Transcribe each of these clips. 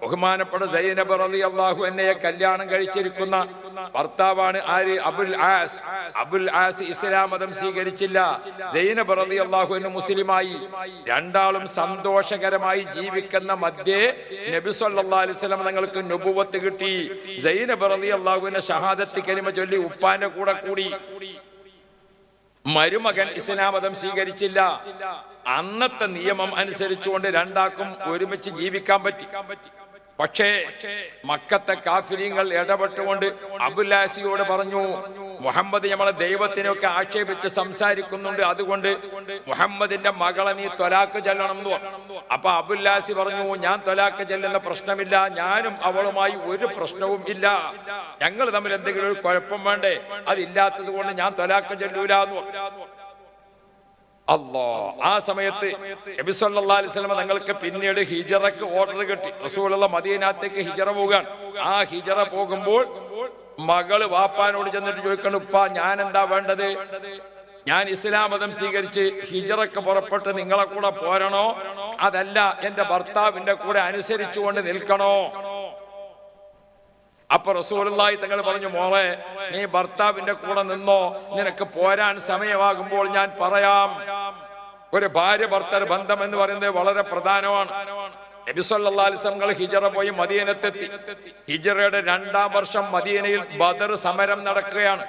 ബഹുമാനപ്പെട്ട സൈനബ് റളിയല്ലാഹു അൻഹയെ കല്യാണം കഴിച്ചിരിക്കുന്ന ഭർത്താവാണ് ആര്? അബുൽ ആസ് ഇസ്ലാം മതം സ്വീകരിച്ചില്ല. സൈനബ് റളിയല്ലാഹു അൻഹ മുസ്ലിമായി. രണ്ടാളും സന്തോഷകരമായി ജീവിക്കുന്ന മധ്യേ നബി സല്ലല്ലാഹു അലൈഹി വസല്ലം തങ്ങൾക്ക് നുബുവത്ത് കിട്ടി. സൈനബ് റളിയല്ലാഹു അൻഹ ഷഹാദത്ത് കലിമ ചൊല്ലി ഉപ്പാന്റെ കൂടെ കൂടി. മരുമകൻ ഇസ്ലാം മതം സ്വീകരിച്ചില്ല. അന്നത്തെ നിയമം അനുസരിച്ചുകൊണ്ട് രണ്ടാക്കും ഒരുമിച്ച് ജീവിക്കാൻ പറ്റി. പക്ഷേ മക്കത്തെ കാഫിരീങ്ങൾ ഇടപെട്ടുകൊണ്ട് അബുൽ ആസിയോട് പറഞ്ഞു, മുഹമ്മദ് നമ്മളെ ദൈവത്തിനൊക്കെ ആക്ഷേപിച്ച് സംസാരിക്കുന്നുണ്ട്, അതുകൊണ്ട് മുഹമ്മദിന്റെ മകളെ നീ ത്വലാഖ് ചൊല്ലണം എന്ന് പറഞ്ഞു. അപ്പൊ അബുൽ ആസി പറഞ്ഞു, ഞാൻ ത്വലാഖ് ചെല്ലുന്ന പ്രശ്നമില്ല, ഞാനും അവളുമായി ഒരു പ്രശ്നവും ഇല്ല, ഞങ്ങൾ തമ്മിൽ എന്തെങ്കിലും ഒരു കുഴപ്പം വേണ്ടേ, അതില്ലാത്തത് കൊണ്ട് ഞാൻ ത്വലാഖ് ചൊല്ലൂല എന്ന് പറഞ്ഞു. ആ സമയത്ത് നബി സല്ലല്ലാഹു അലൈഹി വസല്ലം തങ്ങൾക്ക് പിന്നീട് ഹിജറക്ക് ഓർഡർ കിട്ടി. റസൂലുള്ള മദീനത്തേക്ക് ഹിജറ പോകാൻ. ആ ഹിജറ പോകുമ്പോൾ മകള് വാപ്പാനോട് ചെന്നിട്ട് ചോദിക്കണം, ഉപ്പാ ഞാൻ എന്താ വേണ്ടത്? ഞാൻ ഇസ്ലാം മതം സ്വീകരിച്ച് ഹിജറക്ക് പുറപ്പെട്ട് നിങ്ങളെ കൂടെ പോരണോ, അതല്ല എന്റെ ഭർത്താവിന്റെ കൂടെ അനുസരിച്ചുകൊണ്ട് നിൽക്കണോ? അപ്പൊ റസൂലുള്ളാഹി തങ്ങൾ പറഞ്ഞു, മോളെ നീ ഭർത്താവിന്റെ കൂടെ നിന്നോ, നിനക്ക് പോരാൻ സമയമാകുമ്പോൾ ഞാൻ പറയാം. ഒരു ഭാര്യ ഭർത്തൃ ബന്ധം എന്ന് പറയുന്നത് വളരെ പ്രധാനമാണ്. നബി സല്ലല്ലാഹു അലൈഹി വസല്ലം ഹിജറ പോയി മദീനത്തെത്തി. ഹിജറയുടെ 2-ാം വർഷം മദീനയിൽ ബദർ സമരം നടക്കുകയാണ്.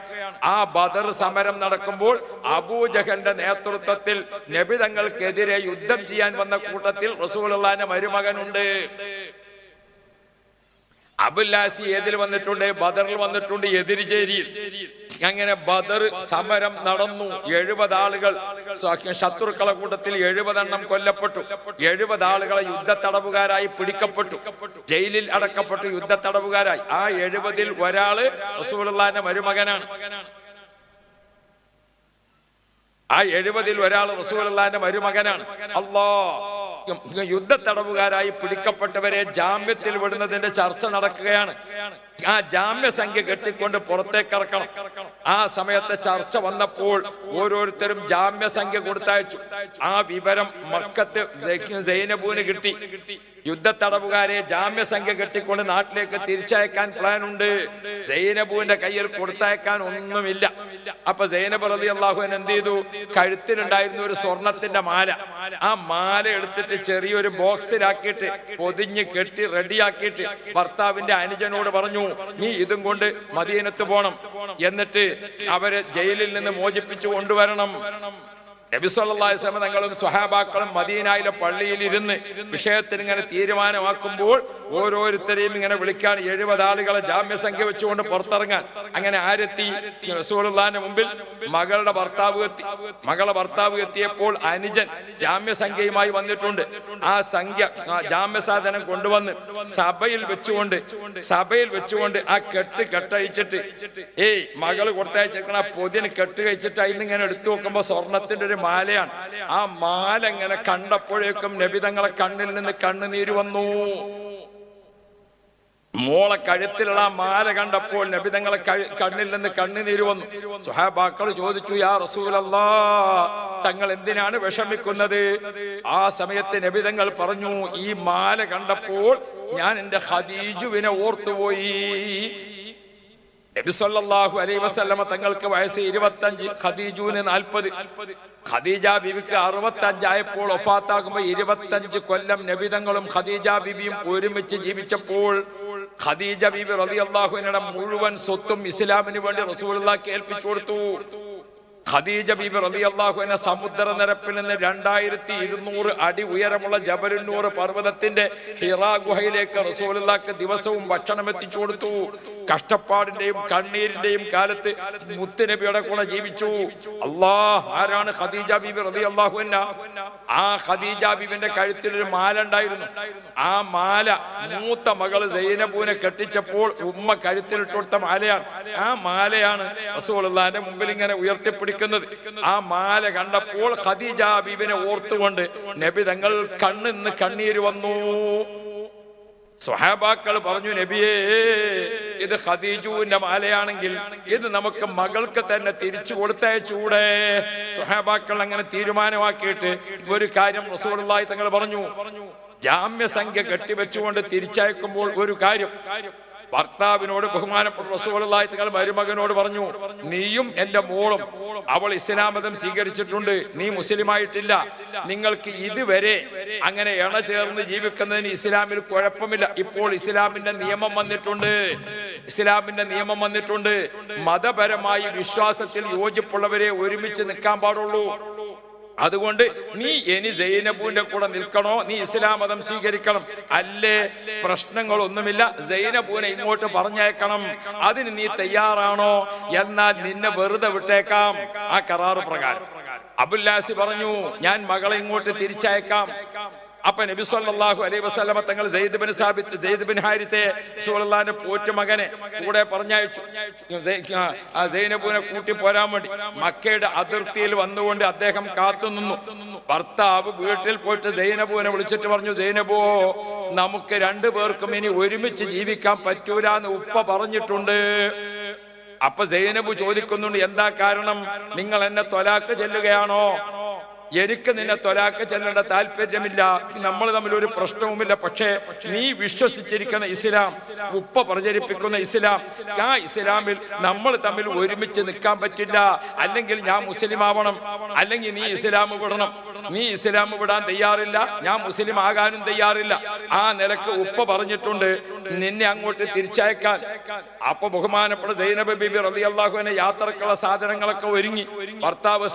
ആ ബദർ സമരം നടക്കുമ്പോൾ അബൂജഹലിന്റെ നേതൃത്വത്തിൽ നബി തങ്ങൾക്കെതിരെ യുദ്ധം ചെയ്യാൻ വന്ന കൂട്ടത്തിൽ റസൂലുള്ളാഹിന്റെ മരുമകനുണ്ട്. അബുൽ ആസി ഏതിൽ വന്നിട്ടുണ്ട്? ബദറിൽ വന്നിട്ടുണ്ട്, എതിരിചേരിയിൽ. അങ്ങനെ ബദർ സമരം നടന്നു. 70 ആളുകൾ ശത്രുക്കളെ കൂട്ടത്തിൽ 70 എണ്ണം കൊല്ലപ്പെട്ടു. 70 ആളുകളെ യുദ്ധത്തടവുകാരായി പിടിക്കപ്പെട്ടു, ജയിലിൽ അടക്കപ്പെട്ടു, യുദ്ധത്തടവുകാരായി. ആ 70-ൽ ഒരാള് റസൂലുള്ളാഹിന്റെ മരുമകനാണ്. ആ 70-ൽ ഒരാൾ റസൂലുള്ളാഹിന്റെ മരുമകനാണ്. യുദ്ധത്തടവുകാരായി പിടിക്കപ്പെട്ടവരെ ജാമ്യത്തിൽ വിടുന്നതിന്റെ ചർച്ച നടക്കുകയാണ്. ആ ജാമ്യസംഖ്യ കെട്ടിക്കൊണ്ട് പുറത്തേക്ക് ഇറക്കണം. ആ സമയത്തെ ചർച്ച വന്നപ്പോൾ ഓരോരുത്തരും ജാമ്യസംഖ്യ കൊടുത്തയച്ചു. ആ വിവരം മക്കത്ത് സൈനബൂന് കിട്ടി. യുദ്ധത്തടവുകാരെ ജാമ്യസംഖ്യ കെട്ടിക്കൊണ്ട് നാട്ടിലേക്ക് തിരിച്ചയക്കാൻ പ്ലാൻ ഉണ്ട്. സൈനബൂന്റെ കയ്യിൽ കൊടുത്തയക്കാൻ ഒന്നുമില്ല. അപ്പൊ സൈനബ് റളിയല്ലാഹു അൻഹ എന്ത് ചെയ്തു? കഴുത്തിലുണ്ടായിരുന്ന ഒരു സ്വർണത്തിന്റെ മാല, ആ മാല എടുത്തിട്ട് ചെറിയൊരു ബോക്സിലാക്കിയിട്ട് പൊതിഞ്ഞ് കെട്ടി റെഡിയാക്കിയിട്ട് ഭർത്താവിന്റെ അനുജനോട് പറഞ്ഞു, നീ ഇതും കൊണ്ട് മദീനത്ത് പോണം, എന്നിട്ട് അവരെ ജയിലിൽ നിന്ന് മോചിപ്പിച്ചു കൊണ്ടുവരണം. നബി സല്ലല്ലാഹു അലൈഹി വസല്ലം തങ്ങളും സ്വഹാബാക്കളും മദീനയിലെ പള്ളിയിൽ ഇരുന്ന് വിഷയത്തിന് ഇങ്ങനെ തീരുമാനമാക്കുമ്പോൾ ഓരോരുത്തരെയും ഇങ്ങനെ വിളിക്കാൻ 70 ആളുകളെ ജാമ്യസംഖ്യ വെച്ചുകൊണ്ട് പുറത്തിറങ്ങാൻ. അങ്ങനെ ആരെത്തി? റസൂലുള്ളാഹിന്റെ മുമ്പിൽ മകളുടെ ഭർത്താവ് എത്തിയപ്പോൾ അനുജൻ ജാമ്യസംഖ്യയുമായി വന്നിട്ടുണ്ട്. ആ സംഖ്യ ജാമ്യസാധനം കൊണ്ടുവന്ന് സഭയിൽ വെച്ചുകൊണ്ട് ആ കെട്ടഴിച്ചിട്ട് മകള് കൊടുത്തയച്ചിരിക്കണ പൊതിന് കെട്ട് കഴിച്ചിട്ട് അതിൽ ഇങ്ങനെ എടുത്തു നോക്കുമ്പോ സ്വർണത്തിന്റെ ഒരു മാലയാണ്. ആ മാല ഇങ്ങനെ കണ്ടപ്പോഴേക്കും നബി തങ്ങളെ കണ്ണിൽ നിന്ന് കണ്ണുനീര് വന്നു. മോളെ കഴുത്തിലുള്ള മാല കണ്ടപ്പോൾ നബി തങ്ങളെ കണ്ണിൽ നിന്ന് കണ്ണുനീര് വന്നു. സ്വഹാബാക്കൾ ചോദിച്ചു, യാ റസൂലല്ലാഹ്, തങ്ങൾ എന്തിനാണ് വിഷമിക്കുന്നത്? ആ സമയത്ത് നബി തങ്ങൾ പറഞ്ഞു, ഈ മാല കണ്ടപ്പോൾ ഞാൻ എന്റെ ഖദീജുവിനെ ഓർത്തുപോയി. നബി സല്ലല്ലാഹു അലൈഹി വസല്ലമ തങ്ങൾക്ക് വയസ്സ് 25, ഖദീജുവിന് 40. ഖദീജ ബീവിക്ക് 65 ആയപ്പോൾ വഫാത്താകുമ്പോൾ 25 കൊല്ലം നബി തങ്ങളും ഖദീജ ബീവിയും ഒരുമിച്ച് ജീവിച്ചപ്പോൾ ഖദീജ ബീവി റളിയല്ലാഹു അൻഹയുടെ മുഴുവൻ സ്വത്തും ഇസ്ലാമിന് വേണ്ടി റസൂലുള്ളാഹിക്ക് ഏൽപ്പിച്ചു കൊടുത്തു. ഖദീജ ബീബി റളിയല്ലാഹു അൻഹ സമുദ്രനിരപ്പിൽ നിന്ന് 2200 അടി ഉയരമുള്ള ജബലുന്നൂർ പർവ്വതത്തിന്റെ ഹിറാ ഗുഹയിലേക്ക് റസൂലുള്ളാഹിക്ക് ദിവസവും ഭക്ഷണം എത്തിച്ചു കൊടുത്തു. കഷ്ടപ്പാടിന്റെയും കണ്ണീരിന്റെയും കാലത്ത് മുത്തുനബിയുടെ കൂടെ ജീവിച്ചു. ആരാണ് ഖദീജ ബീബി റളിയല്ലാഹു അൻഹ? ആ ഖദീജ ബീബിന്റെ കഴുത്തിൽ ഒരു മാല ഉണ്ടായിരുന്നു. ആ മാല മൂത്ത മകൾ സൈനബൂനെ കെട്ടിച്ചപ്പോൾ ഉമ്മ കഴുത്തിലിട്ട് കൊടുത്ത മാലയാണ്. ആ മാലയാണ് റസൂലുള്ളാഹിന്റെ മുമ്പിൽ ഇങ്ങനെ ഉയർത്തിപ്പിടിക്കുന്നത്. ആ മാല കണ്ടപ്പോൾ ഖദീജ ബീബിനെ ഓർത്തുകൊണ്ട് നബി തങ്ങൾ കണ്ണിന്ന് കണ്ണീര് വന്നു. സ്വഹാബാക്കൾ പറഞ്ഞു, നബിയേ, ഇത് ഖദീജുവിന്റെ മാലയാണെങ്കിൽ ഇത് നമുക്ക് മകൾക്ക് തന്നെ തിരിച്ചു കൊടുത്തയച്ചൂടെ? സ്വഹാബാക്കൾ അങ്ങനെ തീരുമാനമാക്കിയിട്ട് ഒരു കാര്യം റസൂലുള്ളാഹി തങ്ങൾ പറഞ്ഞു, ജാമ്യസംഖ്യ കെട്ടിവെച്ചുകൊണ്ട് തിരിച്ചയക്കുമ്പോൾ ഒരു കാര്യം ഭർത്താവിനോട് ബഹുമാനപ്പെട്ട റസൂലുള്ളാഹി തങ്ങൾ മരുമകനോട് പറഞ്ഞു, നീയും എന്റെ മോളും അവൾ ഇസ്ലാം മതം സ്വീകരിച്ചിട്ടുണ്ട്, നീ മുസ്ലിമായിട്ടില്ല, നിങ്ങൾക്ക് ഇതുവരെ അങ്ങനെ ഇണ ചേർന്ന് ജീവിക്കുന്നതിന് ഇസ്ലാമിൽ കുഴപ്പമില്ല. ഇപ്പോൾ ഇസ്ലാമിന്റെ നിയമം വന്നിട്ടുണ്ട്. മതപരമായി വിശ്വാസത്തിൽ യോജിപ്പുള്ളവരെ ഒരുമിച്ച് നിൽക്കാൻ പാടുള്ളൂ. അതുകൊണ്ട് നീ ഇനി സൈനബുവിന്റെ കൂടെ നിൽക്കണോ, നീ ഇസ്ലാം മതം സ്വീകരിക്കണം, അല്ലേ പ്രശ്നങ്ങളൊന്നുമില്ല, സൈനബുവിനെ ഇങ്ങോട്ട് പറഞ്ഞേക്കണം, അതിന് നീ തയ്യാറാണോ? എന്നാൽ നിന്നെ വെറുതെ വിട്ടേക്കാം. ആ കരാറ് പ്രകാരം അബുല്ലാസി പറഞ്ഞു, ഞാൻ മകളെ ഇങ്ങോട്ട് തിരിച്ചയക്കാം. അപ്പൊ നബി സല്ലല്ലാഹു അലൈഹി വസല്ലമ തങ്ങൾ സെയ്ദ് ബിൻ ഹാരിത്തെ റസൂലുള്ളാഹിന്റെ പോറ്റുമകനെ കൂടെ പറഞ്ഞയച്ചു, സൈനബുവിനെ കൂട്ടി പോരാൻ വേണ്ടി. മക്കയുടെ അതിർത്തിയിൽ വന്നുകൊണ്ട് അദ്ദേഹം കാത്തുനിന്നു. ഭർത്താവ് വീട്ടിൽ പോയിട്ട് സൈനബുവിനെ വിളിച്ചിട്ട് പറഞ്ഞു, സൈനബോ, നമുക്ക് രണ്ടുപേർക്കും ഇനി ഒരുമിച്ച് ജീവിക്കാൻ പറ്റൂല എന്ന് ഉപ്പ പറഞ്ഞിട്ടുണ്ട്. അപ്പൊ സൈനബു ചോദിക്കുന്നുണ്ട്, എന്താ കാരണം? നിങ്ങൾ എന്നെ ത്വലാഖ് ചെല്ലുകയാണോ? എനിക്ക് നിന്നെ ത്വലാഖ് ചെല്ലേണ്ട താല്പര്യമില്ല, നമ്മൾ തമ്മിൽ ഒരു പ്രശ്നവുമില്ല. പക്ഷേ നീ വിശ്വസിച്ചിരിക്കുന്ന ഇസ്ലാം, ഉപ്പ പ്രചരിപ്പിക്കുന്ന ഇസ്ലാം, ആ ഇസ്ലാമിൽ നമ്മൾ തമ്മിൽ ഒരുമിച്ച് നിൽക്കാൻ പറ്റില്ല. അല്ലെങ്കിൽ ഞാൻ മുസ്ലിം ആവണം, അല്ലെങ്കിൽ നീ ഇസ്ലാം വിടണം. നീ ഇസ്ലാം വിടാൻ തയ്യാറില്ല, ഞാൻ മുസ്ലിം ആകാനും തയ്യാറില്ല. ആ നിലക്ക് ഉപ്പ പറഞ്ഞിട്ടുണ്ട് നിന്നെ അങ്ങോട്ട് തിരിച്ചയക്കാൻ. അപ്പൊ ബഹുമാനപ്പെട്ട സൈനബ ബീബി റളിയല്ലാഹു അൻഹ യാത്രക്കുള്ള സാധനങ്ങളൊക്കെ ഒരുങ്ങി. ഭർത്താവ്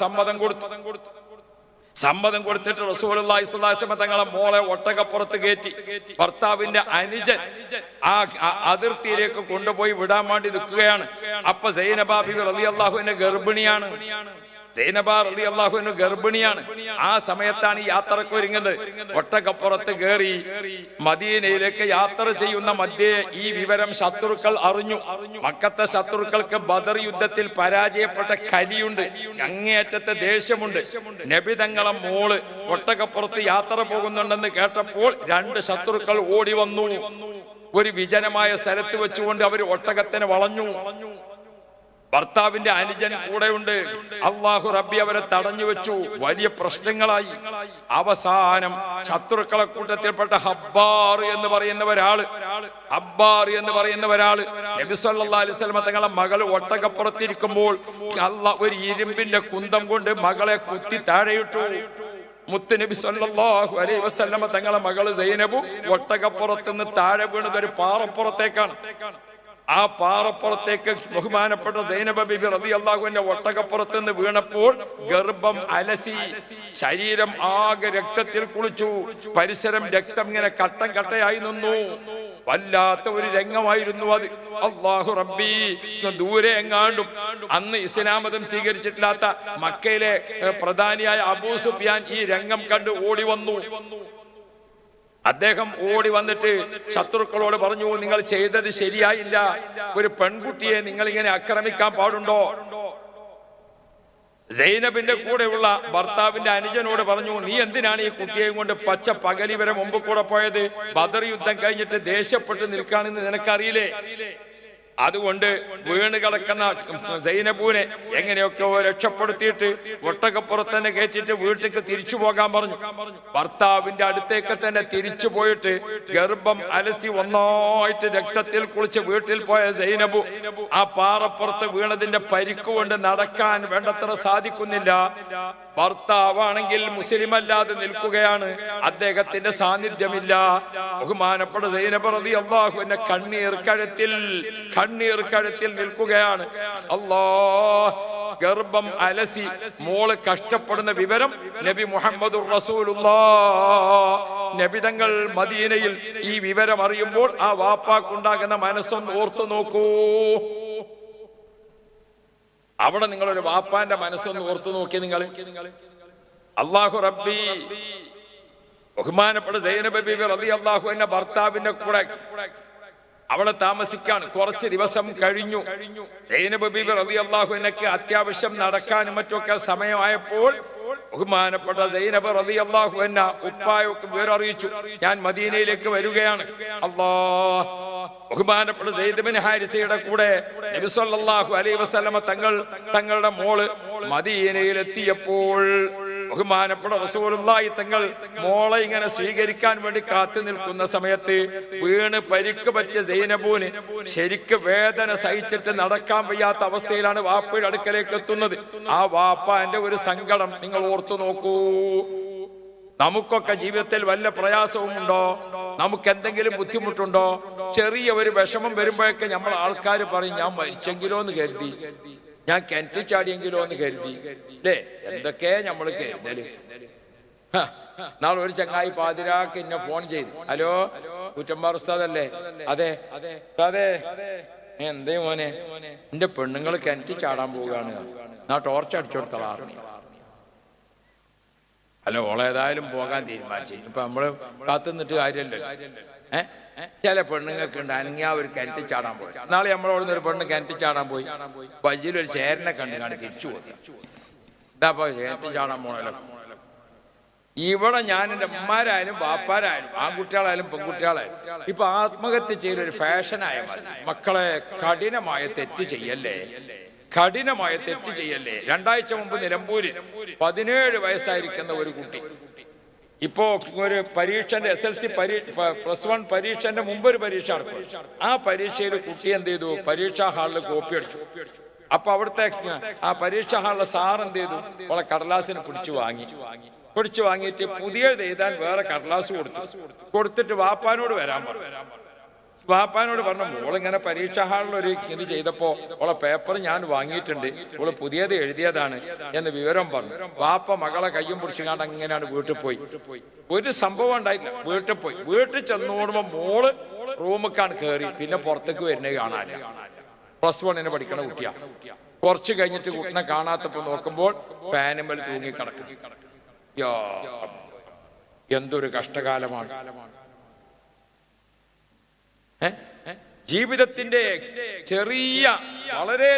സമ്മതം കൊടുത്തിട്ട് റസൂലുള്ളാഹി സ്വല്ലല്ലാഹു അലൈഹി വസല്ലം തങ്ങളെ മോളെ ഒട്ടകപ്പുറത്ത് കയറ്റി ഭർത്താവിന്റെ അനുജൻ ആ അതിർത്തിയിലേക്ക് കൊണ്ടുപോയി വിടാൻ വേണ്ടി നിൽക്കുകയാണ്. അപ്പൊ സൈനബ ബീബി റളിയല്ലാഹു അൻഹ ഗർഭിണിയാണ്. ആ സമയത്താണ് ഈ യാത്രക്ക് ഒരുങ്ങുന്നത്. ഒട്ടകപ്പുറത്ത് കയറി മദീനയിലേക്ക് യാത്ര ചെയ്യുന്ന മധ്യേ ഈ വിവരം ശത്രുക്കൾ അറിഞ്ഞു. മക്കത്തെ ശത്രുക്കൾക്ക് ബദർ യുദ്ധത്തിൽ പരാജയപ്പെട്ട കലിയുണ്ട്, അങ്ങേയറ്റത്തെ ദേഷ്യമുണ്ട്. നബി തങ്ങളെ മോള് ഒട്ടകപ്പുറത്ത് യാത്ര പോകുന്നുണ്ടെന്ന് കേട്ടപ്പോൾ രണ്ട് ശത്രുക്കൾ ഓടി വന്നു. ഒരു വിജനമായ സ്ഥലത്ത് വെച്ചുകൊണ്ട് അവർ ഒട്ടകത്തിന് വളഞ്ഞു. ഭർത്താവിന്റെ അനുജൻ കൂടെയുണ്ട്. അല്ലാഹു റബ്ബി അവരെ തടഞ്ഞു വെച്ചു. വലിയ പ്രശ്നങ്ങളായി. അവസാനം ശത്രുക്കളെ കൂട്ടത്തിൽപ്പെട്ട ഹബ്ബാർ എന്ന് പറയുന്ന ഒരാള് നബി സല്ലല്ലാഹു അലൈഹി വസല്ലം തങ്ങളെ മകൾ ഒട്ടകപ്പുറത്തിരിക്കുമ്പോൾ അല്ലാഹ് ഒരു ഇരുമ്പിന്റെ കുന്തം കൊണ്ട് മകളെ കുത്തി താഴെയിട്ടു. മുത്തുനബി സല്ലല്ലാഹു അലൈഹി വസല്ലം തങ്ങളെ മകൾ സൈനബു ഒട്ടകപ്പുറത്തുനിന്ന് താഴെ വീണത് ഒരു പാറപ്പുറത്തേക്കാണ്. ആ പാറപ്പുറത്തേക്ക് ബഹുമാനപ്പെട്ട സൈനബ ബീബി റളിയല്ലാഹു അൻഹ ഒട്ടകപ്പുറത്ത് നിന്ന് വീണപ്പോൾ ഗർഭം അലസി, ശരീരം ആകെ രക്തത്തിൽ കുളിച്ചു, പരിസരം രക്തം ഇങ്ങനെ കട്ടം കട്ടയായി നിന്നു. വല്ലാത്ത ഒരു രംഗമായിരുന്നു അത്. അല്ലാഹു റബ്ബി, ദൂരെ എങ്ങാണ്ടും അന്ന് ഇസ്ലാം മതം സ്വീകരിച്ചിട്ടില്ലാത്ത മക്കയിലെ പ്രധാനിയായ അബൂ സുഫിയാൻ ഈ രംഗം കണ്ട് ഓടി വന്നു. അദ്ദേഹം ഓടി വന്നിട്ട് ശത്രുക്കളോട് പറഞ്ഞു, നിങ്ങൾ ചെയ്തത് ശരിയായില്ല, ഒരു പെൺകുട്ടിയെ നിങ്ങൾ ഇങ്ങനെ ആക്രമിക്കാൻ പാടുണ്ടോ? സൈനബിന്റെ കൂടെയുള്ള ഭർത്താവിന്റെ അനുജനോട് പറഞ്ഞു, നീ എന്തിനാണ് ഈ കുട്ടിയെയും കൊണ്ട് പച്ച പകലി വരെ മുമ്പ് കൂടെ പോയത്? ബദർ യുദ്ധം കഴിഞ്ഞിട്ട് ദേഷ്യപ്പെട്ട് നിൽക്കാണെന്ന് നിനക്കറിയില്ലേ? അതുകൊണ്ട് വീണ് കിടക്കുന്ന സൈനബുവിനെ എങ്ങനെയൊക്കെ രക്ഷപ്പെടുത്തിയിട്ട് ഒട്ടകപ്പുറത്ത് തന്നെ കയറ്റിട്ട് വീട്ടിലേക്ക് തിരിച്ചു പോകാൻ പറഞ്ഞു. ഭർത്താവിന്റെ അടുത്തേക്ക് തന്നെ തിരിച്ചു പോയിട്ട് ഗർഭം അലസി ഒന്നായിട്ട് രക്തത്തിൽ കുളിച്ച് വീട്ടിൽ പോയ സൈനബു ആ പാറപ്പുറത്ത് വീണതിന്റെ പരിക്കുകൊണ്ട് നടക്കാൻ വേണ്ടത്ര സാധിക്കുന്നില്ല. ഭർത്താവാണെങ്കിൽ മുസ്ലിം അല്ലാതെ നിൽക്കുകയാണ്, അദ്ദേഹത്തിന്റെ സാന്നിധ്യമില്ല. ബഹുമാനപ്പെട്ട സൈനബ റളിയല്ലാഹു അൻഹ കണ്ണീർ കഴുത്തിൽ നിൽക്കുകയാണ്. അല്ലാഹ്, ഗർഭം അലസി മോള് കഷ്ടപ്പെടുന്ന വിവരം നബി മുഹമ്മദുർ റസൂലുള്ളാഹ് നബിതങ്ങൾ മദീനയിൽ ഈ വിവരം അറിയുമ്പോൾ ആ വാപ്പാക്കുണ്ടാകുന്ന മനസ്സൊന്ന് ഓർത്തു നോക്കൂ. അവിടെ നിങ്ങളൊരു വാപ്പാന്റെ മനസ്സൊന്ന് ഓർത്തു നോക്കി. നിങ്ങൾ അല്ലാഹു റബ്ബി, ബഹുമാനപ്പെട്ട സൈനബ ബീബി റളിയല്ലാഹു അൻഹ ഭർത്താവിന്റെ കൂടെ അവിടെ താമസിക്കാണ്. കുറച്ച് ദിവസം കഴിഞ്ഞു. സൈനബ ബീബി റളിയല്ലാഹു അൻഹയ്ക്ക് അത്യാവശ്യം നടക്കാനും മറ്റൊക്കെ സമയമായപ്പോൾ ബഹുമാനപ്പെട്ട സൈനബ റളിയല്ലാഹു അൻഹ ഉപ്പായൊക്കെ വിവരം അറിയിച്ചു, ഞാൻ മദീനയിലേക്ക് വരികയാണ്. അല്ലാഹ്, ബഹുമാനപ്പെട്ട സെയ്ദ് ബിൻ ഹാരിസയുടെ കൂടെ നബി സല്ലല്ലാഹു അലൈഹി വസല്ലമ തങ്ങളുടെ മോള് മദീനയിൽ എത്തിയപ്പോൾ ബഹുമാനപ്പെട്ട റസൂലുള്ളാഹി തങ്ങൾ മോളെ ഇങ്ങനെ സ്വീകരിക്കാൻ വേണ്ടി കാത്തു നിൽക്കുന്ന സമയത്ത് വീണ് പരിക്ക് പറ്റിയ സൈനബൂന് ശരിക്ക് വേദന സഹിച്ചിട്ട് നടക്കാൻ വയ്യാത്ത അവസ്ഥയിലാണ് വാപ്പയുടെ അടുക്കലേക്ക് എത്തുന്നത്. ആ വാപ്പാന്റെ ഒരു സങ്കടം നിങ്ങൾ ഓർത്തു നോക്കൂ. നമുക്കൊക്കെ ജീവിതത്തിൽ വല്ല പ്രയാസവും ഉണ്ടോ? നമുക്ക് എന്തെങ്കിലും ബുദ്ധിമുട്ടുണ്ടോ? ചെറിയ ഒരു വിഷമം വരുമ്പോഴൊക്കെ നമ്മൾ ആൾക്കാർ പറയും, ഞാൻ മരിച്ചെങ്കിലോ എന്ന് കരുതി, ഞാൻ കിണറ്റിൽ ചാടിയെങ്കിലോ എന്ന് കരുതി, അല്ലേ? എന്തൊക്കെ നമ്മൾ കരുതല്. നാളെ ഒരു ചങ്ങായി പാതിരാക്ക് എന്നെ ഫോൺ ചെയ്തു, ഹലോ കുറ്റമ്പാർ ഉസ്താദല്ലേ? അതെ ഉസ്താദേ, എന്തേ മോനെ, എന്റെ പെണ്ണുങ്ങൾ കിണറ്റിൽ ചാടാൻ പോവുകയാണ്, ഞാൻ ടോർച്ച് അടിച്ചു കൊടുത്തളാറിനി. അല്ല, ഓളേതായാലും പോകാൻ തീരുമാനിച്ചു. ഇപ്പൊ നമ്മള് കാത്തുനിന്നിട്ട് കാര്യമല്ലോ. ചില പെണ്ണുങ്ങൾക്ക് ഉണ്ട് അനങ്ങിയ ഒരു കിണറ്റിൽ ചാടാൻ പോയി. നാളെ നമ്മളോട് ഒരു പെണ്ണ് കിണറ്റിൽ ചാടാൻ പോയി, വയ്യിലൊരു ചേരനെ കണ്ടു തിരിച്ചു പോയി. ഇതാപ്പോ കിണറ്റിൽ ചാടാൻ പോണല്ലോ. ഇവിടെ ഞാൻ എൻ്റെ അമ്മമാരായാലും ബാപ്പാരായാലും ആൺകുട്ടികളായാലും പെൺകുട്ടികളായാലും ഇപ്പൊ ആത്മഹത്യ ചെയ്തൊരു ഫാഷനായ മതി. മക്കളെ, കഠിനമായ തെറ്റ് ചെയ്യല്ലേ, കഠിനമായ തെറ്റ് ചെയ്യല്ലേ. 2 ആഴ്ച മുമ്പ് നിലമ്പൂരിൽ 17 വയസ്സായിരിക്കുന്ന ഒരു കുട്ടി ഇപ്പോ ഒരു പരീക്ഷന്റെ SLC +1 പരീക്ഷന്റെ മുമ്പ് ഒരു പരീക്ഷ നടക്കും. ആ പരീക്ഷയിൽ കുട്ടി എന്ത് ചെയ്തു? പരീക്ഷാ ഹാളിൽ കോപ്പി അടിച്ചു. അപ്പൊ അവിടുത്തെ ആ പരീക്ഷാ ഹാളിലെ സാർ എന്ത് ചെയ്തു? അവളെ കടലാസിന് പിടിച്ചു വാങ്ങിയിട്ട് പുതിയത് എഴുതാൻ വേറെ കടലാസ് കൊടുത്തിട്ട് വാപ്പാനോട് വരാൻ പറഞ്ഞു. വാപ്പാനോട് പറഞ്ഞു, മോളിങ്ങനെ പരീക്ഷാ ഹാളിൽ ഒരു ഇത് ചെയ്തപ്പോ ഓളെ പേപ്പർ ഞാൻ വാങ്ങിയിട്ടുണ്ട്, ഓള് പുതിയത് എഴുതിയതാണ് എന്ന് വിവരം പറഞ്ഞു. വാപ്പ മകളെ കയ്യും പിടിച്ചുകൊണ്ട് അങ്ങനെയാണ് വീട്ടിൽ പോയി. ഒരു സംഭവം ഉണ്ടായില്ല. വീട്ടിൽ ചെന്നോടുമ്പോ മോള് റൂമിക്കാണ് കയറി, പിന്നെ പുറത്തേക്ക് വരുന്നത് കാണാനില്ല. +1 പഠിക്കണ കുട്ടിയാ. കുറച്ച് കഴിഞ്ഞിട്ട് കുട്ടിനെ കാണാത്തപ്പോ നോക്കുമ്പോൾ ഫാനുമേൽ തൂങ്ങി കിടക്കുന്നു. എന്തൊരു കഷ്ടകാലമാണ്. ജീവിതത്തിന്റെ വളരെ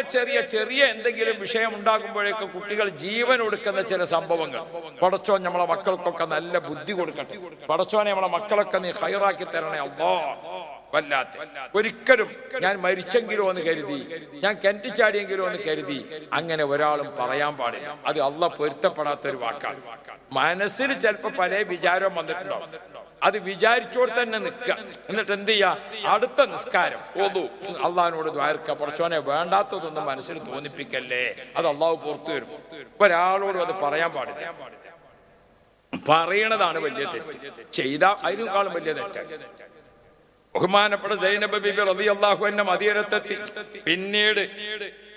ചെറിയ എന്തെങ്കിലും വിഷയം ഉണ്ടാകുമ്പോഴേക്ക് കുട്ടികൾ ജീവൻ ഒടുക്കുന്ന ചില സംഭവങ്ങൾ. പടച്ചോൻ നമ്മളെ മക്കൾക്കൊക്കെ നല്ല ബുദ്ധി കൊടുക്കട്ടെ. പടച്ചോനെ, നമ്മളെ മക്കളൊക്കെ നീ ഹൈറാക്കി തരണേ അല്ലാഹ്. വല്ലാത്ത ഒരിക്കലും ഞാൻ മരിച്ചെങ്കിലോ എന്ന് കരുതി, ഞാൻ കിണറ്റിൽ ചാടിയെങ്കിലോ എന്ന് കരുതി അങ്ങനെ ഒരാളും പറയാൻ പാടില്ല. അത് അള്ളാഹ് പൊരുത്തപ്പെടാത്തൊരു വാക്കാണ്. മനസ്സിൽ ചിലപ്പോ പല വിചാരവും വന്നിട്ടുണ്ടാവും. അത് വിചാരിച്ചോട് തന്നെ നിൽക്കുക. എന്നിട്ട് എന്ത് ചെയ്യാ? അടുത്ത നിസ്കാരം അള്ളാഹിനോട് ദ്വാരക്ക, പടച്ചോനെ വേണ്ടാത്തതൊന്നും മനസ്സിൽ തോന്നിപ്പിക്കല്ലേ, അത് അള്ളാഹു പുറത്തു വരും. ഒരാളോടും അത് പറയാൻ പാടില്ല. പറയണതാണ് വലിയ തെറ്റ്, ചെയ്താൽ അതിനേക്കാളും വലിയ തെറ്റാണ്. ബഹുമാനപ്പെട്ട സൈനബ് ബിബി റളിയല്ലാഹു അൻഹ മദീനത്തെത്തി. പിന്നീട്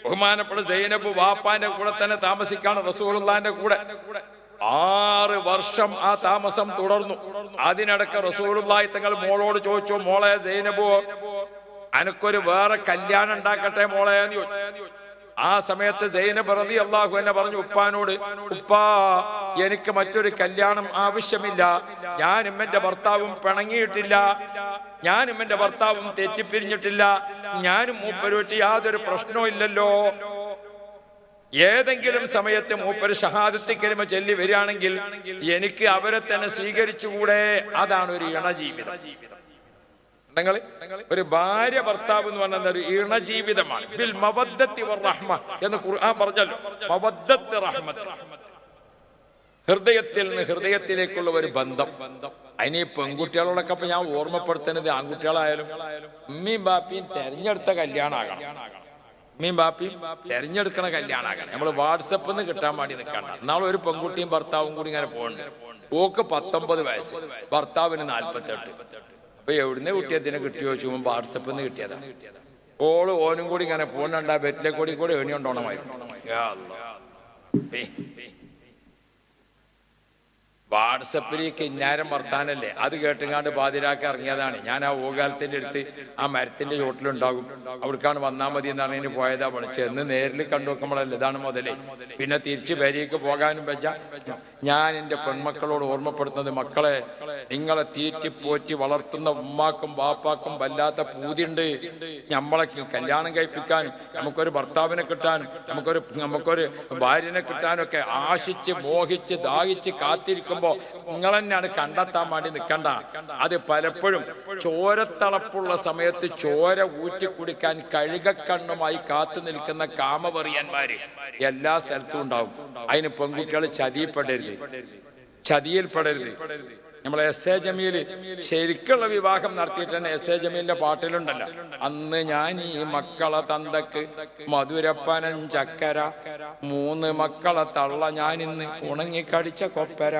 ബഹുമാനപ്പെട്ട സൈനബ് വാപ്പാന്റെ കൂടെ തന്നെ താമസിക്കാണ്, റസൂലുള്ളാഹിന്റെ കൂടെ. 6 വർഷം ആ താമസം തുടർന്നു. അതിനിടക്ക് റസൂലുള്ളാഹി തങ്ങൾ മോളോട് ചോദിച്ചു, മോളെ സൈനബ്, അനക്കൊരു വേറെ കല്യാണം ഉണ്ടാക്കട്ടെ മോളെ എന്ന് ചോദിച്ചു. ആ സമയത്ത് സൈനബ് റളിയല്ലാഹു അൻഹ പറഞ്ഞു ഉപ്പാനോട്, ഉപ്പാ, എനിക്ക് മറ്റൊരു കല്യാണം ആവശ്യമില്ല. ഞാനും എന്റെ ഭർത്താവും പിണങ്ങിയിട്ടില്ല, ഞാനും എന്റെ ഭർത്താവും തെറ്റിപ്പിരിഞ്ഞിട്ടില്ല, ഞാനും മൂപ്പരുമായിട്ട് യാതൊരു പ്രശ്നവും ഇല്ലല്ലോ. ഏതെങ്കിലും സമയത്ത് മൂപ്പര് ഷഹാദത്ത് കലിമ ചൊല്ലി വരികയാണെങ്കിൽ എനിക്ക് അവരെ തന്നെ സ്വീകരിച്ചുകൂടെ? അതാണ് ഒരു ഇണജീവിതം. ഒരു ഭാര്യ ഭർത്താവ് എന്ന് പറഞ്ഞാൽ ഒരു ഇണജീവിതമാണ്. ബിൽ മവദ്ദത്തി വറഹ്മ എന്ന് ഖുർആൻ പറഞ്ഞല്ലോ. മവദ്ദത്ത്, റഹ്മത്ത്, ഹൃദയത്തിൽ നിന്ന് ഹൃദയത്തിലേക്കുള്ള ഒരു ബന്ധം. അതിന് പെൺകുട്ടികളോടൊക്കെ ഇപ്പൊ ഞാൻ ഓർമ്മപ്പെടുത്തുന്നത്, ആൺകുട്ടികളായാലും ഉമ്മയും ബാപ്പിയും തെരഞ്ഞെടുത്ത കല്യാണമാകണം. ഉമ്മയും ബാപ്പിയും തെരഞ്ഞെടുക്കണ കല്യാണമാകണം. നമ്മൾ വാട്സപ്പിൽ നിന്ന് കിട്ടാൻ വേണ്ടി നിൽക്കണ്ട. നാളെ ഒരു പെൺകുട്ടിയും ഭർത്താവും കൂടി ഇങ്ങനെ പോകുന്നുണ്ട്. ഓക്ക് 19 വയസ്സ്, ഭർത്താവിന് 48. അപ്പൊ എവിടുന്ന് കുട്ടിയതിനെ കിട്ടിയോ ചോദിച്ചുമ്പോൾ വാട്സപ്പിൽ നിന്ന് കിട്ടിയതാണ്. ഓനും കൂടി ഇങ്ങനെ പോകുന്നുണ്ട്. ആ ബെറ്റിലെ കൂടി എണി കൊണ്ടോണമായിരുന്നു. വാട്സപ്പിലേക്ക് ഇന്നാരം വർത്താനല്ലേ, അത് കേട്ടുങ്ങാണ്ട് പാതിരാക്കി ഇറങ്ങിയതാണ്. ഞാൻ ആ ഓകാലത്തിന്റെ അടുത്ത് ആ മരത്തിന്റെ ചോട്ടിലുണ്ടാകും, അവിടേക്കാണ് വന്നാൽ മതി എന്ന് പറഞ്ഞതിന് പോയതാ. വിളിച്ച് എന്ന് നേരിൽ കണ്ടു നോക്കുമ്പോഴല്ലേ ഇതാണ് മുതലേ. പിന്നെ തിരിച്ച് പേരേക്ക് പോകാനും വെച്ച ഞാൻ എൻ്റെ പെൺമക്കളോട് ഓർമ്മപ്പെടുത്തുന്നത്, മക്കളെ, നിങ്ങളെ തീറ്റിപ്പോറ്റി വളർത്തുന്ന ഉമ്മാക്കും ബാപ്പാക്കും വല്ലാത്ത പൂതിയുണ്ട്. നമ്മളെ കല്യാണം കഴിപ്പിക്കാനും നമുക്കൊരു ഭർത്താവിനെ കിട്ടാനും നമുക്കൊരു ഭാര്യനെ കിട്ടാനൊക്കെ ആശിച്ച് മോഹിച്ച് ദാഹിച്ച് കാത്തിരിക്കും കാത്തിരിക്കുമ്പോ നിങ്ങൾ തന്നെയാണ് കണ്ടെത്താൻ വേണ്ടി നിൽക്കണ്ട. അത് പലപ്പോഴും ചോരത്തളപ്പുള്ള സമയത്ത് ചോര ഊറ്റി കുടിക്കാൻ കഴുകക്കണ്ണുമായി കാത്തു നിൽക്കുന്ന കാമവെറിയന്മാര് എല്ലാ സ്ഥലത്തും ഉണ്ടാവും. അതിന് പെൺകുട്ടികൾ ചതിയിൽപ്പെടരുത്. നമ്മളെ എസ് എ ജമീൽ ശരിക്കുള്ള വിവാഹം നടത്തിയിട്ട് തന്നെ എസ് എ ജമീലിന്റെ പാട്ടിലുണ്ടല്ലോ, അന്ന് ഞാൻ ഈ മക്കളെ തന്തക്ക് മധുരപ്പനൻ ചക്കര, 3 മക്കളെ തള്ള ഞാൻ ഇന്ന് ഉണങ്ങിക്കടിച്ച കൊപ്പര.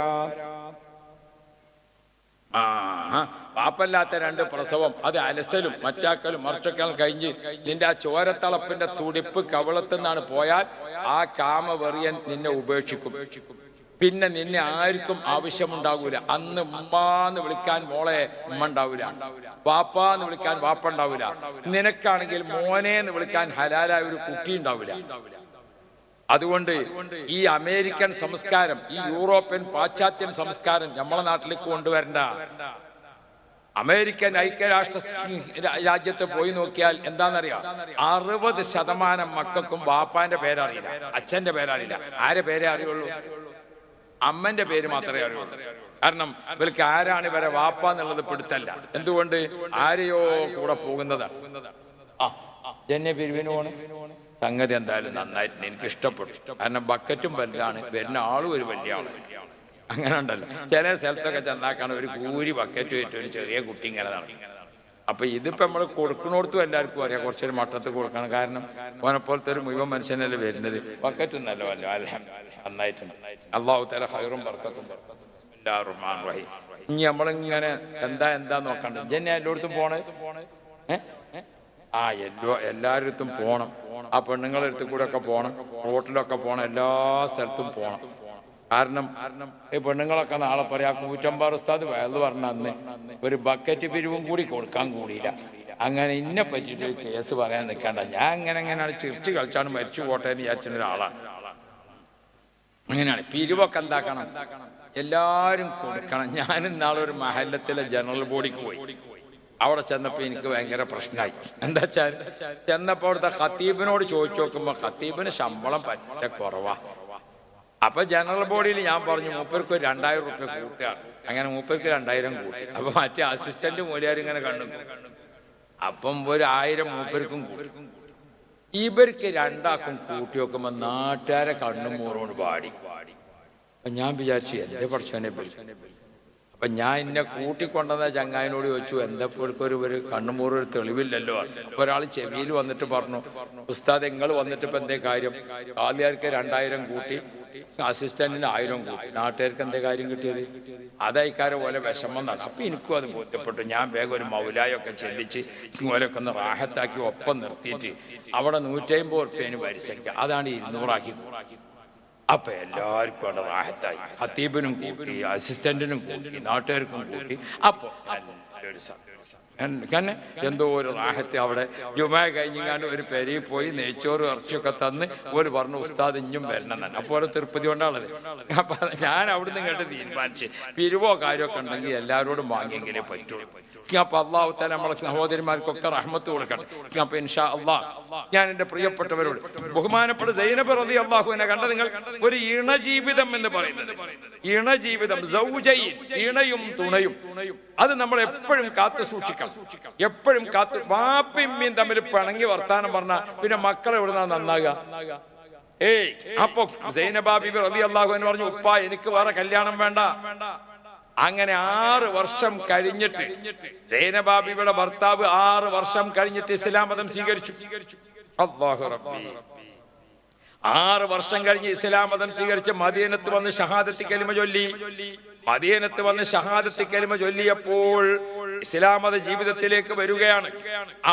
പാപ്പല്ലാത്ത 2 പ്രസവം, അത് അലസലും മറ്റാക്കലും മറച്ചൊക്കലും കഴിഞ്ഞ് നിന്റെ ആ ചോരത്തളപ്പിന്റെ തുടിപ്പ് കവിളത്തുനിന്നാണ് പോയാൽ ആ കാമവെറിയൻ നിന്നെ ഉപേക്ഷിക്കും. പിന്നെ നിന്നെ ആർക്കും ആവശ്യമുണ്ടാകൂല. അന്ന് ഉമ്മാന്ന് വിളിക്കാൻ മോളെ ഉമ്മ ഉണ്ടാവൂല, വാപ്പാന്ന് വിളിക്കാൻ വാപ്പ ഉണ്ടാവൂല, നിനക്കാണെങ്കിൽ മോനേന്ന് വിളിക്കാൻ ഹലാലായ ഒരു കുട്ടി ഉണ്ടാവൂല. അതുകൊണ്ട് ഈ അമേരിക്കൻ സംസ്കാരം, ഈ യൂറോപ്യൻ പാശ്ചാത്യൻ സംസ്കാരം നമ്മളെ നാട്ടിലേക്ക് കൊണ്ടുവരണ്ട. അമേരിക്കൻ ഐക്യരാഷ്ട്ര രാജ്യത്ത് പോയി നോക്കിയാൽ എന്താണെന്നറിയാം, 60% മക്കൾക്കും വാപ്പാന്റെ പേരറിയില്ല, അച്ഛന്റെ പേരറിയില്ല. ആരെ പേരേ അറിയുള്ളൂ? അമ്മന്റെ പേര് മാത്രമേ അറിയുള്ളൂ. കാരണം ഇവർക്ക് ആരാണ് ഇവരെ വാപ്പ എന്നുള്ളത് പിടുത്തല്ല. എന്തുകൊണ്ട്? ആരെയോ കൂടെ പോകുന്നതാണ്. ജന്യ പിരിവിന് പോണ് സംഗതി എന്തായാലും നന്നായിട്ട് എനിക്ക് ഇഷ്ടപ്പെട്ടു. കാരണം ബക്കറ്റും വലുതാണ്, വരുന്ന ആളും ഒരു വലിയ ആള്. അങ്ങനെ ഉണ്ടല്ലോ ചില സ്ഥലത്തൊക്കെ ചെന്നാക്കാണ് ഒരു കൂരി ബക്കറ്റ് വെച്ചിട്ട് ഒരു ചെറിയ കുട്ടി ഇങ്ങനെ നടക്കും. അപ്പൊ ഇതിപ്പോ നമ്മൾ കൊടുക്കണോടത്തും എല്ലാവർക്കും അറിയാം കുറച്ചൊരു മട്ടത്ത് കൊടുക്കണം. കാരണം ഓനെപ്പോലത്തെ ഒരു മുഴുവൻ മനുഷ്യനല്ലേ വരുന്നത്. ബക്കറ്റും നല്ല വല്ല നന്നായിട്ടുണ്ട്. അള്ളാഹു തആല ഖൈറും ബർക്കത്തും. ബിസ്മില്ലാഹിർ റഹ്മാനിർ റഹീം. ഇനി നമ്മളിങ്ങനെ എന്താ നോക്കണ്ട. ജന്യ എല്ലായിടത്തും പോണേ, എല്ലായിടത്തും പോണം. ആ പെണ്ണുങ്ങളുടെ അടുത്ത് കൂടെ ഒക്കെ പോണം, റോട്ടിലൊക്കെ പോണം, എല്ലാ സ്ഥലത്തും പോണം. കാരണം ഈ പെണ്ണുങ്ങളൊക്കെ നാളെ പറയാ കൂറ്റമ്പാറ ഉസ്താദ് വയല് പറഞ്ഞ അന്ന് ഒരു ബക്കറ്റ് പിരിവും കൂടി കൊടുക്കാൻ കൂടിയില്ല. അങ്ങനെ ഇന്നെ പറ്റിയിട്ട് ഒരു കേസ് പറയാൻ നിൽക്കണ്ട, ഞാൻ എങ്ങനെയാണ് ചിരിച്ച് കളിച്ചാണ് മരിച്ചു പോട്ടെ എന്ന് വിചാരിച്ചിരുന്ന ഒരാളാണ്. അങ്ങനെയാണ് പിരിവൊക്കെ എന്താക്കണം, എല്ലാവരും കൊടുക്കണം. ഞാൻ ഇന്നാളെ ഒരു മഹല്ലത്തിലെ ജനറൽ ബോഡിക്ക് പോയി. അവിടെ ചെന്നപ്പോൾ എനിക്ക് ഭയങ്കര പ്രശ്നമായി. എന്താ വെച്ചാൽ ചെന്നപ്പോൾ അവിടുത്തെ ഖത്തീബിനോട് ചോദിച്ചു നോക്കുമ്പോൾ ഖത്തീബിന് ശമ്പളം പറ്റ കുറവാ. അപ്പൊ ജനറൽ ബോഡിയിൽ ഞാൻ പറഞ്ഞു മൂപ്പർക്ക് 2000 റുപ്യ കൂട്ടുകയാണ്. അങ്ങനെ മൂപ്പർക്ക് 2000 കൂട്ടി. അപ്പൊ മറ്റേ അസിസ്റ്റന്റ് മൂല്യാർ ഇങ്ങനെ കണ്ടു. അപ്പം 1000 മൂപ്പർക്കും കൂട്ടി. ഇവർക്ക് 2 ആൾക്കും കൂട്ടി നോക്കുമ്പോ നാട്ടുകാരെ കണ്ണും മൂറോട് പാടി. അപ്പൊ ഞാൻ വിചാരിച്ചു എന്റെ പഠിച്ചവനെ പറ്റി. അപ്പൊ ഞാൻ എന്നെ കൂട്ടിക്കൊണ്ടെന്ന ചങ്ങായിനോട് ചോദിച്ചു ഒരു കണ്ണുമൂറ് ഒരു തെളിവില്ലല്ലോ. അപ്പൊ ഒരാൾ ചെവിയിൽ വന്നിട്ട് പറഞ്ഞു, ഉസ്താദ് നിങ്ങൾ വന്നിട്ട് ഇപ്പൊ എന്തേ കാര്യം? ആദ്യക്കാർക്ക് 2000 കൂട്ടി, അസിസ്റ്റന്റിന് 1000 കൂട്ടി, നാട്ടുകാർക്ക് എന്തേ കാര്യം കിട്ടിയത്? അതയക്കാരെ പോലെ വിഷമം എന്നാണ്. അപ്പൊ എനിക്കും അത് ബോധ്യപ്പെട്ടു. ഞാൻ വേഗം ഒരു മൗലായൊക്കെ ചെല്ലിച്ച് ഓലൊക്കെ ഒന്ന് റാഹത്താക്കി ഒപ്പം നിർത്തിയിട്ട് അവിടെ 150 റുപ്യേന് പരിസരിക്കുക. അതാണ് 200 ആക്കി. അപ്പൊ എല്ലാവർക്കും അവിടെ റാഹത്തായി. ഖത്തീബിനും കൂട്ടി, അസിസ്റ്റന്റിനും കൂട്ടി, നാട്ടുകാർക്കും കൂട്ടി. അപ്പൊ നല്ലൊരു കാരണം എന്തോ ഒരു റാഹത്ത്. അവിടെ ജുമാ കഴിഞ്ഞാണ്ട് ഒരു പെരയിൽ പോയി നെയ്ച്ചോറ് ഇറച്ചിയൊക്കെ തന്ന് ഒരു പറഞ്ഞു ഉസ്താദ് ഇഞ്ഞും വരണം തന്നെ. അപ്പോൾ തിരുപ്പതി കൊണ്ടാണത്. അപ്പൊ ഞാൻ അവിടുന്ന് കേട്ട് തീരുമാനിച്ച് പിരിവോ കാര്യമൊക്കെ ഉണ്ടെങ്കിൽ എല്ലാവരോടും വാങ്ങിയെങ്കിലേ പറ്റുള്ളൂ. അപ്പൊ അള്ളാഹു തആല നമ്മളെ സഹോദരിമാർക്കൊക്കെ റഹ്മത്ത് കൊടുക്കണം. അപ്പൊ ഇൻഷാ അള്ളാഹ് ഞാൻ എൻ്റെ പ്രിയപ്പെട്ടവരോട് ബഹുമാനപ്പെട്ട സൈനബ് റളിയല്ലാഹു അൻഹ കണ്ട നിങ്ങൾ ഒരു ഇണജീവിതം എന്ന് പറയുന്നത്, ഇണജീവിതം സൗജൈൻ, ഇണയും തുണയും, അത് നമ്മൾ എപ്പോഴും കാത്തു സൂക്ഷിക്കണം. എപ്പോഴും കാത്തു. വാപ്പയും ഉമ്മയും തമ്മിൽ പിണങ്ങി വർത്താനം പറഞ്ഞാൽ പിന്നെ മക്കളെ എവിടുന്നാ നന്നാകുക? അപ്പൊ സൈനബ ബീബി റളിയല്ലാഹു അൻഹ പറഞ്ഞു, ഉപ്പ എനിക്ക് വേറെ കല്യാണം വേണ്ട. അങ്ങനെ 6 വർഷം കഴിഞ്ഞിട്ട് സൈനബ ബീബിയുടെ ഭർത്താവ് 6 വർഷം കഴിഞ്ഞിട്ട് ഇസ്ലാം മതം സ്വീകരിച്ചു. അല്ലാഹു റബ്ബി. 6 വർഷം കഴിഞ്ഞ് ഇസ്ലാം മതം സ്വീകരിച്ച് മദീനത്ത് വന്ന് ഷഹാദത്ത് കലിമ ചൊല്ലി. മദീനത്ത് വന്ന് ഷഹാദത്ത് കലിമ ചൊല്ലിയപ്പോൾ ഇസ്ലാം മത ജീവിതത്തിലേക്ക് വരികയാണ്.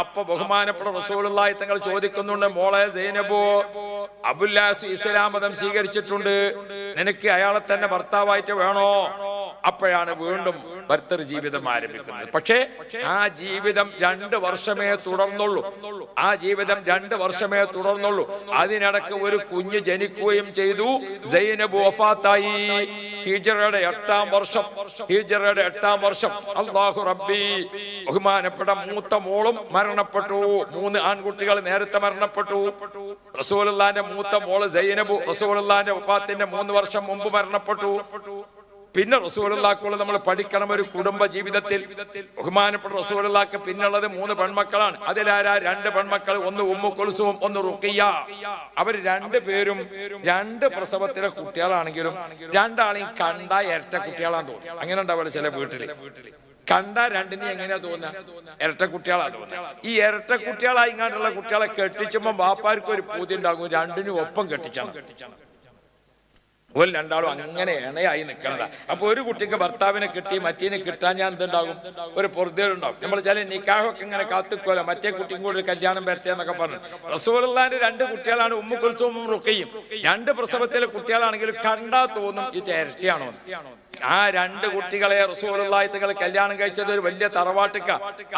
അപ്പൊ ബഹുമാനപ്പെട്ട റസൂലുള്ളാഹി തങ്ങൾ ചോദിക്കുന്നുണ്ട്, മോളെ സൈനബോ, അബുല്ലാസ് ഇസ്ലാം മതം സ്വീകരിച്ചിട്ടുണ്ട്, നിനക്ക് അയാളെ തന്നെ ഭർത്താവായിട്ട് വേണോ? അപ്പോഴാണ് വീണ്ടും ഭർത്തൃ ജീവിതം ആരംഭിക്കുന്നത്. പക്ഷേ ആ ജീവിതം 2 വർഷമേ തുടർന്നുള്ളൂ. ആ ജീവിതം 2 വർഷമേ തുടർന്നുള്ളൂ. അതിനിടക്ക് ഒരു കുഞ്ഞ് ജനിക്കുകയും ചെയ്തു. സൈനബ് വഫാത്തായി. ഹിജ്റയുടെ 8-ാം വർഷം. ഹിജ്റയുടെ 8-ാം വർഷം. അല്ലാഹു റബ്ബി. ബഹുമാനപ്പെട്ട മൂത്ത മോളും മരണപ്പെട്ടു. 3 ആൺകുട്ടികൾ നേരത്തെ മരണപ്പെട്ടു. റസൂലുള്ളാഹിന്റെ മൂത്ത മോള് സൈനബ് റസൂലുള്ളാഹിന്റെ വഫാത്തിന്റെ 3 വർഷം മുമ്പ് മരണപ്പെട്ടു. പിന്നെ റസൂലുള്ളാഹിക്കുള്ള നമ്മൾ പഠിക്കണം ഒരു കുടുംബ ജീവിതത്തിൽ. ബഹുമാനപ്പെട്ട റസൂലുള്ളാഹിക്ക് പിന്നുള്ളത് 3 പെൺമക്കളാണ്. അതിലാരാ? 2 പെൺമക്കൾ, ഒന്ന് ഉമ്മു കുൽസൂം, ഒന്ന് റുഖിയ. അവർ 2 പേരും 2 പ്രസവത്തിലെ കുട്ടികളാണെങ്കിലും രണ്ടാളെയും കണ്ട ഇരട്ട കുട്ടികളാന്ന് തോന്നുന്നു. അങ്ങനെ ഉണ്ടാവില്ല ചില വീട്ടില്. കണ്ട രണ്ടിനെ എങ്ങനെയാ തോന്നുക? ഇരട്ട കുട്ടികളാ തോന്നുക. ഈ ഇരട്ട കുട്ടികളായി ഇങ്ങോട്ടുള്ള കുട്ടികളെ കെട്ടിച്ചുമ്പോൾ ബാപ്പാർക്ക് ഒരു പൂതി ഉണ്ടാകും, രണ്ടിനും ഒപ്പം കെട്ടിച്ചാണ്. ഒരു രണ്ടാളും അങ്ങനെ ഇണയായി നിൽക്കണതാ. അപ്പൊ ഒരു കുട്ടിക്ക് ഭർത്താവിനെ കിട്ടി മറ്റേനെ കിട്ടാൻ ഞാൻ എന്തുണ്ടാകും? ഒരു പൊറുതേടുണ്ടാവും. നമ്മൾ ചില നിക്കാഹൊക്കെ ഇങ്ങനെ കാത്തുക്കോല, മറ്റേ കുട്ടിയും കൂടി കല്യാണം വരട്ടെന്നൊക്കെ പറഞ്ഞു. റസൂലുള്ളാഹിന്റെ 2 കുട്ടികളാണ് ഉമ്മു കുൽസൂമും റുഖിയും. 2 പ്രസവത്തിലെ കുട്ടികളാണെങ്കിലും കണ്ടാ തോന്നും ഇത് ഇരട്ടിയാണോ. ആ 2 കുട്ടികളെ റസൂലുള്ളാഹി തങ്ങൾ കല്യാണം കഴിച്ചത് ഒരു വലിയ തറവാട്ടിക്ക.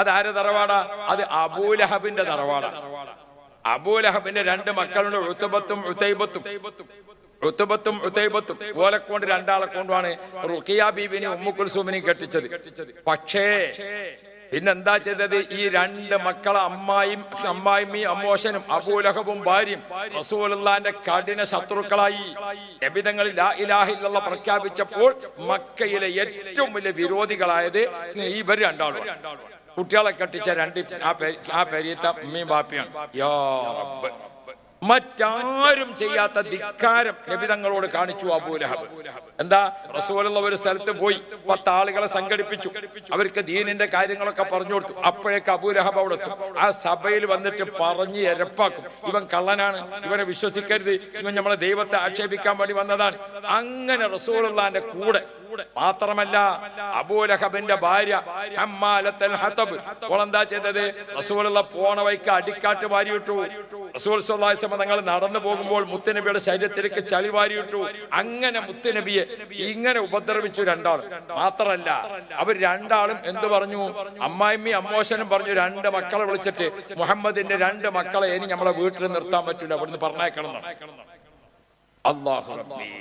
അതാരെ തറവാടാ? അത് അബൂലഹബിന്റെ തറവാടാ. അബൂലഹബിന്റെ 2 മക്കളുണ്ട്, ഉത്ബത്തും ഉതൈബത്തും. ഓലെക്കൊണ്ട് 2 ആളെ കൊണ്ടുമാണ് റുഖിയ ബീബിനെയും ഉമ്മു കുൽസൂമിനെയും കെട്ടിച്ചത്. പക്ഷേ പിന്നെന്താ ചെയ്തത്? ഈ 2 മക്കളെ അമ്മായിമ്മയും അമ്മോശനും അബൂലഹബും ഭാര്യയും റസൂലുള്ളാഹിന്റെ കഠിന ശത്രുക്കളായി. നബിതങ്ങൾ ലാ ഇലാഹ ഇല്ലല്ലാഹ് പ്രഖ്യാപിച്ചപ്പോൾ മക്കയിലെ ഏറ്റവും വലിയ വിരോധികളായത് ഇവർ 2 ആളും. കുട്ടികളെ കെട്ടിച്ച 2 ആ പെരീത്ത ഉമ്മയും ബാപ്പയാണ്. യാ റബ്ബ്, മറ്റാരും ചെയ്യാത്ത ധിക്കാരം നബി തങ്ങളോട് കാണിച്ചു അബൂലഹബ്. എന്താ? റസൂലുള്ള ഒരു സ്ഥലത്ത് പോയി 10 ആളുകളെ സംഘടിപ്പിച്ചു. അവർക്ക് ദീനിന്റെ കാര്യങ്ങളൊക്കെ പറഞ്ഞു കൊടുത്തു. അപ്പോഴേക്ക് അബൂലഹബ് അവിടെ എത്തും. ആ സഭയിൽ വന്നിട്ട് പറഞ്ഞ് എരപ്പാക്കും, ഇവൻ കള്ളനാണ്, ഇവനെ വിശ്വസിക്കരുത്, ഇവൻ നമ്മളെ ദൈവത്തെ ആക്ഷേപിക്കാൻ വേണ്ടി വന്നതാണ്. അങ്ങനെ റസൂലുള്ളാഹിന്റെ കൂടെ മാത്രമല്ല അബൂലഹബിന്റെ ഭാര്യ ഹമ്മാലത്തുൽ ഹതബ് ഓളെന്താ ചെയ്തത്? റസൂലുള്ള പോണ വഴിക്ക് അടിക്കാറ്റ് വാരിയിട്ടു. റസൂൽ സ്വല്ലല്ലാഹു അലൈഹി വസല്ലം തങ്ങൾ നടന്നു പോകുമ്പോൾ മുത്തുനബിയുടെ ശരീരത്തിലേക്ക് ചളി വാരിയിട്ടു. അങ്ങനെ മുത്തുനബിയെ ഇങ്ങനെ ഉപദ്രവിച്ചു 2 ആൾ. മാത്രല്ല അവർ 2 ആളും എന്ത് പറഞ്ഞു? അമ്മായിമ്മയും അമ്മോശനും പറഞ്ഞു 2 മക്കളെ വിളിച്ചിട്ട് മുഹമ്മദിന്റെ 2 മക്കളെ ഇനി നമ്മളെ വീട്ടിൽ നിർത്താൻ പറ്റൂല, അവിടുന്ന് പറഞ്ഞേക്കണം. അല്ലാഹു റബ്ബി.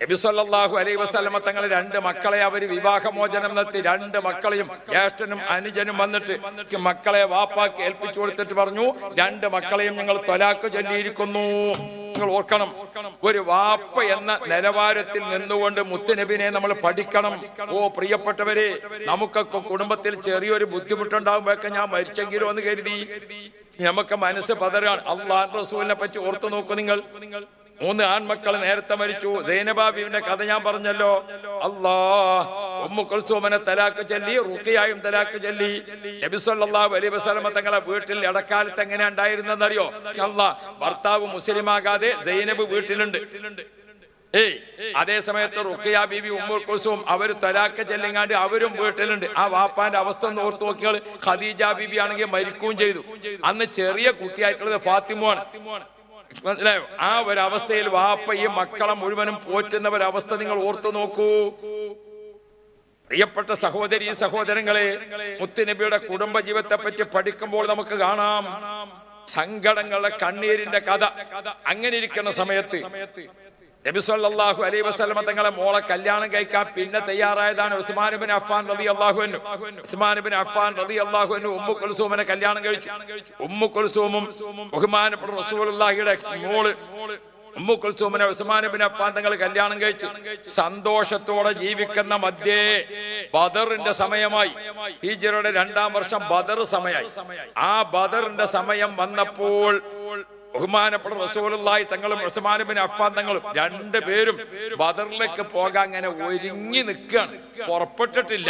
നബി സല്ലല്ലാഹു അലൈഹി വസല്ലമ തങ്ങൾ 2 മക്കളെ അവർ വിവാഹമോചനം നടത്തി. 2 മക്കളെയും ജ്യേഷ്ഠനും അനുജനും വന്നിട്ട് മക്കളെ വാപ്പാക്ക് ഏൽപ്പിച്ചു കൊടുത്തിട്ട് പറഞ്ഞു, 2 മക്കളെയും ഞങ്ങൾ ത്വലാഖ് ചൊല്ലിയിരിക്കുന്നു. നിങ്ങൾ ഓർക്കണം, ഒരു വാപ്പ എന്ന നിലവാരത്തിൽ നിന്നുകൊണ്ട് മുത്തുനബിനെ നമ്മൾ പഠിക്കണം. ഓ പ്രിയപ്പെട്ടവരെ, നമുക്കൊക്കെ കുടുംബത്തിൽ ചെറിയൊരു ബുദ്ധിമുട്ടുണ്ടാകുമ്പോഴൊക്കെ ഞാൻ മരിച്ചെങ്കിലോ എന്ന് കരുതി നമുക്ക് മനസ്സ് പതറാണ്. അല്ലാഹു റസൂലിനെ പറ്റി ഓർത്തു നോക്കൂ നിങ്ങൾ. 3 ആൺമക്കൾ നേരത്തെ മരിച്ചു. സൈനബ ബീവിന്റെ കഥ ഞാൻ പറഞ്ഞല്ലോ. ഉമ്മു കുൽസൂമിനെ തലാഖ് ചൊല്ലി, റുഖിയയും തലാഖ് ചൊല്ലി. നബി സല്ലല്ലാഹു അലൈഹി വസല്ലം തങ്ങളെ വീട്ടിൽ ഇടക്കാലത്ത് എങ്ങനെ ഉണ്ടായിരുന്നെന്നറിയോ? ഭർത്താവ് മുസ്ലിമാകാതെ സൈനബ് വീട്ടിലുണ്ട്. അതേ സമയത്ത് റുഖിയ ബീബി ഉമ്മു കുൽസൂം അവർ തലാഖ് ചൊല്ലിങ്ങാണ്ട് അവരും വീട്ടിലുണ്ട്. ആ വാപ്പാന്റെ അവസ്ഥ ഒന്ന് ഓർത്ത് നോക്കിയാൽ ഖദീജ ബീബി ആണെങ്കിൽ മരിക്കുകയും ചെയ്തു. അന്ന് ചെറിയ കുട്ടിയായിട്ടുള്ളത് ഫാത്തിമയാണ്. മനസ്സിലായോ? ആ ഒരവസ്ഥയിൽ വാപ്പ ഈ മക്കളെ മുഴുവനും പോറ്റുന്ന ഒരവസ്ഥ നിങ്ങൾ ഓർത്തു നോക്കൂ. പ്രിയപ്പെട്ട സഹോദരി സഹോദരങ്ങളെ, മുത്തുനബിയുടെ കുടുംബ ജീവിതത്തെ പറ്റി പഠിക്കുമ്പോൾ നമുക്ക് കാണാം സങ്കടങ്ങളുടെ കണ്ണീരിന്റെ കഥ. അങ്ങനെ ഇരിക്കുന്ന സമയത്ത് നബി സല്ലല്ലാഹു അലൈഹി വസല്ലമ തങ്ങളെ മോളെ കല്യാണം കഴിക്കാൻ പിന്നെ തയ്യാറായതാണ് ഉസ്മാൻ ഇബ്നു അഫ്ഫാൻ റളിയല്ലാഹു അൻഹു. ഉസ്മാൻ ഇബ്നു അഫ്ഫാൻ റളിയല്ലാഹു അൻഹു ഉമ്മു കുൽസൂമിനെ കല്യാണം കഴിച്ചു. ഉമ്മു കുൽസൂമും ബഹുമാനപ്പെട്ട റസൂലുള്ളാഹിയുടെ മോള് ഉമ്മു കുൽസൂമിനെ ഉസ്മാൻ ഇബ്നു അഫ്ഫാൻ തങ്ങൾ കല്യാണം കഴിച്ചു. സന്തോഷത്തോടെ ജീവിക്കുന്ന മധ്യേ ബദറിന്റെ സമയമായി. ഹിജ്റയുടെ 2-ാം വർഷം ബദർ സമയമായി. ആ ബദറിന്റെ സമയം വന്നപ്പോൾ ബഹുമാനപ്പെട്ട റസൂലുള്ളാഹി തങ്ങളും ഉസ്മാൻ ഇബ്നു അഫ്ഫാൻ തങ്ങളും 2 പേരും ബദറിലേക്ക് പോകാൻ അങ്ങനെ ഒരുങ്ങി നിൽക്കുകയാണ്, പുറപ്പെട്ടിട്ടില്ല.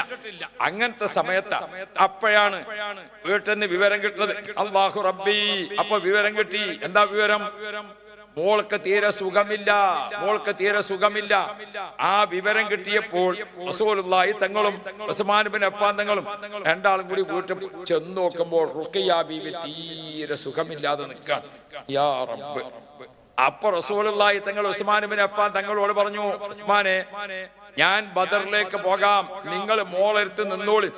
അങ്ങനത്തെ സമയത്താ അപ്പോഴാണ് വീട്ടിൽ നിന്ന് വിവരം കിട്ടുന്നത്. അല്ലാഹു റബ്ബി. അപ്പൊ വിവരം കിട്ടി. എന്താ വിവരം? മോൾക്ക് തീരെ സുഖമില്ല. ആ വിവരം കിട്ടിയപ്പോൾ റസൂലുള്ളാഹി തങ്ങളും ഉസ്മാൻ ഇബ്നു അഫ്ഫാൻ തങ്ങളും 2 ആളും കൂടി വീട്ടിൽ ചെന്ന് നോക്കുമ്പോൾ റുഖിയ ബീവി തീരെ സുഖമില്ലാതെ നിൽക്കാൻ. യാ റബ്ബ്. അപ്പൊ റസൂലുള്ളാഹി തങ്ങൾ ഉസ്മാൻ ഇബ്നു അഫ്ഫാൻ തങ്ങളോട് പറഞ്ഞു, ഉസ്മാനെ, ഞാൻ ബദറിലേക്ക് പോകാം, നിങ്ങൾ മോളെടുത്ത് നിന്നോളി.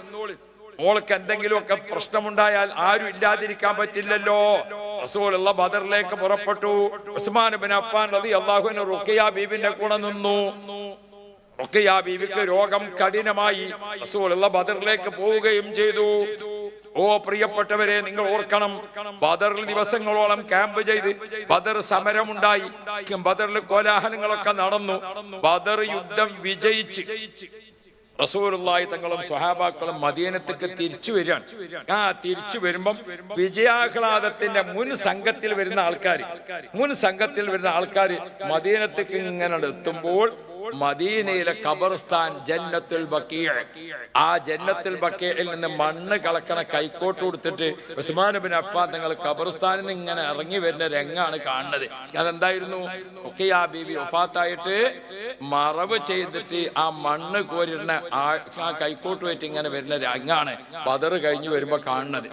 മോൾക്ക് എന്തെങ്കിലുമൊക്കെ പ്രശ്നമുണ്ടായാൽ ആരും ഇല്ലാതിരിക്കാൻ പറ്റില്ലല്ലോ. റസൂലുള്ള ബദറിലേക്ക് പുറപ്പെട്ടു. ഉസ്മാൻ ഇബ്നു അഫ്ഫാൻ റളിയല്ലാഹു അൻഹു റുഖിയ ബീവിന്റെ കൂടെ നിന്നു. റുഖിയ ബീവിക്ക് രോഗം കഠിനമായി. റസൂലുള്ള ബദറിലേക്ക് പോവുകയും ചെയ്തു. ഓ പ്രിയപ്പെട്ടവരെ, നിങ്ങൾ ഓർക്കണം, ബദറിൽ ദിവസങ്ങളോളം ക്യാമ്പ് ചെയ്ത് ബദർ സമരമുണ്ടായി, ബദറിൽ കോലാഹലങ്ങളൊക്കെ നടന്നു. ബദർ യുദ്ധം വിജയിച്ച് റസൂലുള്ളാഹി തങ്ങളും സ്വഹാബാക്കളും മദീനത്തേക്ക് തിരിച്ചു വരികയാണ്. തിരിച്ചു വരുമ്പം വിജയാഹ്ലാദത്തിന്റെ മുൻ സംഘത്തിൽ വരുന്ന ആൾക്കാർ മദീനത്തേക്ക് ഇങ്ങനെ എത്തുമ്പോൾ മദീനയിലെ ഖബർസ്ഥാൻ ജന്നത്തുൽ ബഖീഅ, ആ ജന്നത്തുൽ ബഖീഅയിൽ നിന്ന് മണ്ണ് കളക്കണ കൈക്കോട്ട് കൊടുത്തിട്ട് ഉസ്മാൻ ഇബ്നു അഫ്ഫാൻ തങ്ങൾ ഖബർസ്ഥാനിൽ നിന്ന് ഇങ്ങനെ ഇറങ്ങി വരുന്ന രംഗാണ് കാണുന്നത്. അതെന്തായിരുന്നു? റുഖിയ ബീബി വഫാത്തായിട്ട് മറവ് ചെയ്തിട്ട് ആ മണ്ണ് കോരിടുന്ന ആ കൈക്കോട്ട് വെച്ച് ഇങ്ങനെ വരുന്ന രംഗാണ് ബദർ കഴിഞ്ഞു വരുമ്പോ കാണുന്നത്.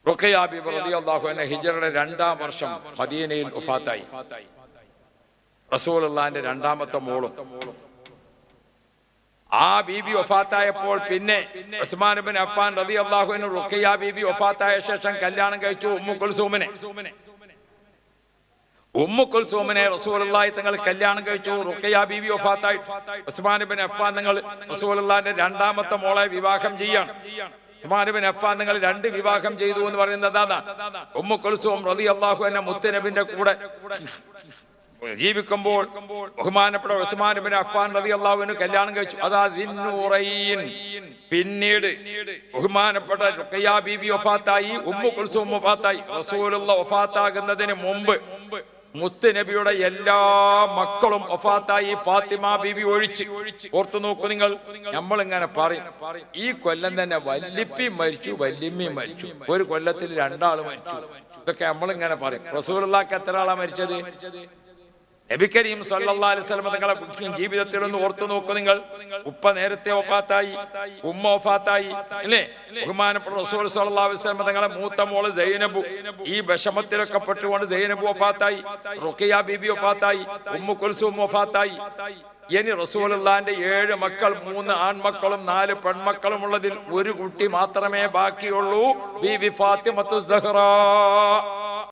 റുഖിയ ബീബി റളിയല്ലാഹു അൻഹ ഹിജ്റയുടെ 2-ാം വർഷം മദീനയിൽ വഫാത്തായി. റസൂലുള്ളാഹിന്റെ 2ാമത്തെ മോളും. ആ ബീബി വഫാത്തായപ്പോൾ പിന്നെ ഉസ്മാൻ ഇബ്നു അഫ്ഫാൻ റളിയല്ലാഹു അൻഹു റുഖിയ ബീബി വഫാത്തായ ശേഷം കല്യാണം കഴിച്ചു ഉമ്മു കുൽസൂമിനെ റസൂലുള്ളാഹി തങ്ങൾ കല്യാണം കഴിച്ചു. റുഖിയ ബീബി വഫാത്തായി ഉസ്മാൻ ഇബ്നു അഫ്ഫാൻ തങ്ങൾ റസൂലുള്ളാഹിന്റെ 2ാമത്തെ മോളെ വിവാഹം ചെയ്യാണ്. ഉസ്മാൻ ഇബ്നു അഫ്ഫാൻ തങ്ങൾ 2 വിവാഹം ചെയ്തു എന്ന് പറയുന്നത് അതാണ്. ഉമ്മു കുൽസൂം റളിയല്ലാഹു അൻഹ മുത്തുനബിന്റെ കൂടെ ജീവിക്കുമ്പോൾ ബഹുമാനപ്പെട്ട ഉസ്മാൻ ഇബ്നു അഫ്ഫാൻ റളിയല്ലാഹു അൻഹു കല്യാണം കഴിച്ചു. അതാ ദിന്നുറൈൻ. പിന്നീട് ബഹുമാനപ്പെട്ട റുഖിയ ബീബി വഫാത്തായി, ഉമ്മു കുൽസൂം വഫാത്തായി. റസൂലുള്ളാഹി വഫാത്താകുന്നതിന് മുമ്പ് മുത്തുനബിയുടെ എല്ലാ മക്കളും വഫാത്തായി, ഫാത്തിമ ബീബി ഒഴിച്ച്. ഓർത്തു നോക്കൂ നിങ്ങൾ, നമ്മളിങ്ങനെ പറയും ഈ കൊല്ലം തന്നെ വല്ലിപ്പി മരിച്ചു, വല്യമ്മയും മരിച്ചു, ഒരു കൊല്ലത്തിൽ 2 ആള് മരിച്ചു. ഇതൊക്കെ നമ്മളിങ്ങനെ പറയും. റസൂലുള്ളാഹിക്ക് എത്ര ആളാ മരിച്ചത്? നബി കരീം സല്ലല്ലാഹു അലൈഹി വസല്ലം തങ്ങളുടെ ജീവിതത്തിൽ ഒന്ന് ഓർത്തു നോക്കൂ നിങ്ങൾ. ഉപ്പ നേരത്തെ വഫാത്തായി, ഉമ്മ വഫാത്തായി, അല്ലേ? ബഹുമാനപ്പെട്ട റസൂൽ സല്ലല്ലാഹു അലൈഹി വസല്ലം തങ്ങളുടെ മൂത്ത മോള് സൈനബ് ഈ വിഷമത്തിലൊക്കെ പെട്ടുകൊണ്ട് സൈനബ് വഫാത്തായി, റുഖിയ ബീബി വഫാത്തായി, ഉമ്മു കുൽസൂം വഫാത്തായി. ഇനി റസൂലുള്ളാഹിന്റെ 7 മക്കൾ, 3 ആൺമക്കളും 4 പെൺമക്കളും ഉള്ളതിൽ ഒരു കുട്ടി മാത്രമേ ബാക്കിയുള്ളൂ, ബീബി ഫാത്തിമത്തു സഹ്റാ.